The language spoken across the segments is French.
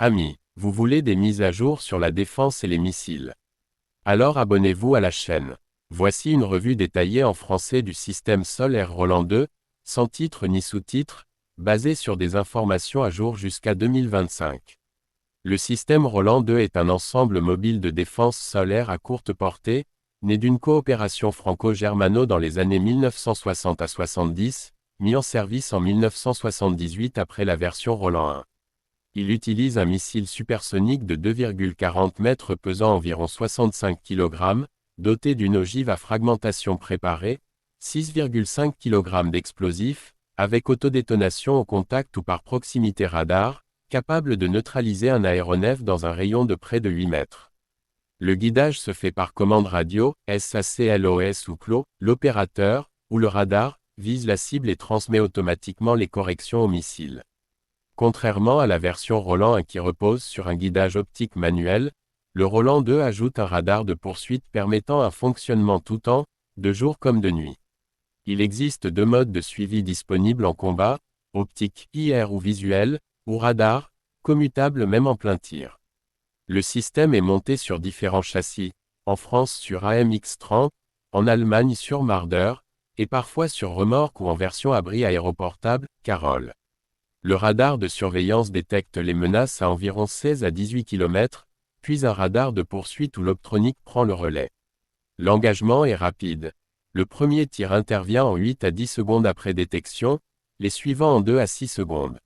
Amis, vous voulez des mises à jour sur la défense et les missiles? Alors abonnez-vous à la chaîne. Voici une revue détaillée en français du système solaire Roland 2, sans titre ni sous-titre, basée sur des informations à jour jusqu'à 2025. Le système Roland 2 est un ensemble mobile de défense solaire à courte portée, né d'une coopération franco-germano dans les années 1960 à 70, mis en service en 1978 après la version Roland 1. Il utilise un missile supersonique de 2,40 mètres pesant environ 65 kg, doté d'une ogive à fragmentation préparée, 6,5 kg d'explosifs, avec autodétonation au contact ou par proximité radar, capable de neutraliser un aéronef dans un rayon de près de 8 mètres. Le guidage se fait par commande radio, SACLOS ou CLO, l'opérateur, ou le radar, vise la cible et transmet automatiquement les corrections au missile. Contrairement à la version Roland 1 qui repose sur un guidage optique manuel, le Roland 2 ajoute un radar de poursuite permettant un fonctionnement tout temps, de jour comme de nuit. Il existe deux modes de suivi disponibles en combat, optique IR ou visuel, ou radar, commutable même en plein tir. Le système est monté sur différents châssis, en France sur AMX-30, en Allemagne sur Marder, et parfois sur remorque ou en version abri aéroportable, Carole. Le radar de surveillance détecte les menaces à environ 16 à 18 km, puis un radar de poursuite où l'optronique prend le relais. L'engagement est rapide. Le premier tir intervient en 8 à 10 secondes après détection, les suivants en 2 à 6 secondes.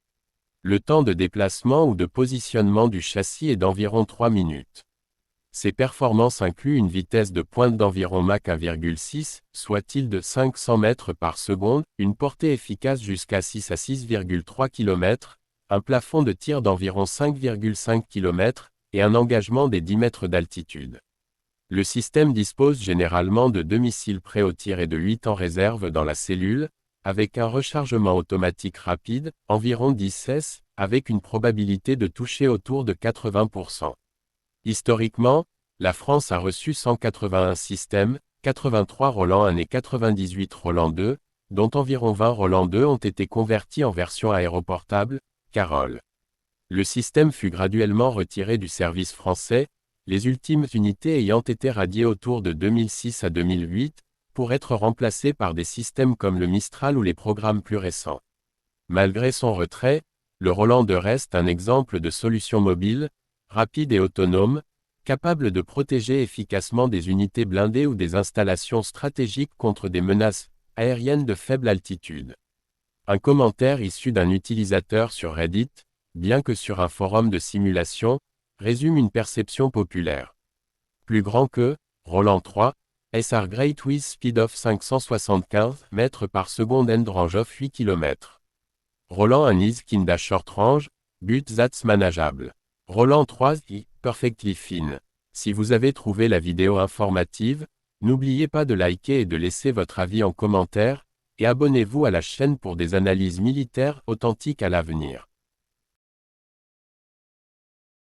Le temps de déplacement ou de positionnement du châssis est d'environ 3 minutes. Ces performances incluent une vitesse de pointe d'environ Mach 1,6, soit de 500 mètres par seconde, une portée efficace jusqu'à 6 à 6,3 km, un plafond de tir d'environ 5,5 km, et un engagement des 10 mètres d'altitude. Le système dispose généralement de 2 missiles prêts au tir et de 8 en réserve dans la cellule, avec un rechargement automatique rapide, environ 10 s, avec une probabilité de toucher autour de 80%. Historiquement, la France a reçu 181 systèmes, 83 Roland 1 et 98 Roland 2, dont environ 20 Roland 2 ont été convertis en version aéroportable, Carole. Le système fut graduellement retiré du service français, les ultimes unités ayant été radiées autour de 2006 à 2008, pour être remplacées par des systèmes comme le Mistral ou les programmes plus récents. Malgré son retrait, le Roland 2 reste un exemple de solution mobile, rapide et autonome, capable de protéger efficacement des unités blindées ou des installations stratégiques contre des menaces aériennes de faible altitude. Un commentaire issu d'un utilisateur sur Reddit, bien que sur un forum de simulation, résume une perception populaire. Plus grand que Roland 3, SR Great with Speed of 575 mètres par seconde and range of 8 km. Roland 1 is kind a short range, but that's manageable. Roland 3 is perfectly fine. Si vous avez trouvé la vidéo informative, n'oubliez pas de liker et de laisser votre avis en commentaire, et abonnez-vous à la chaîne pour des analyses militaires authentiques à l'avenir.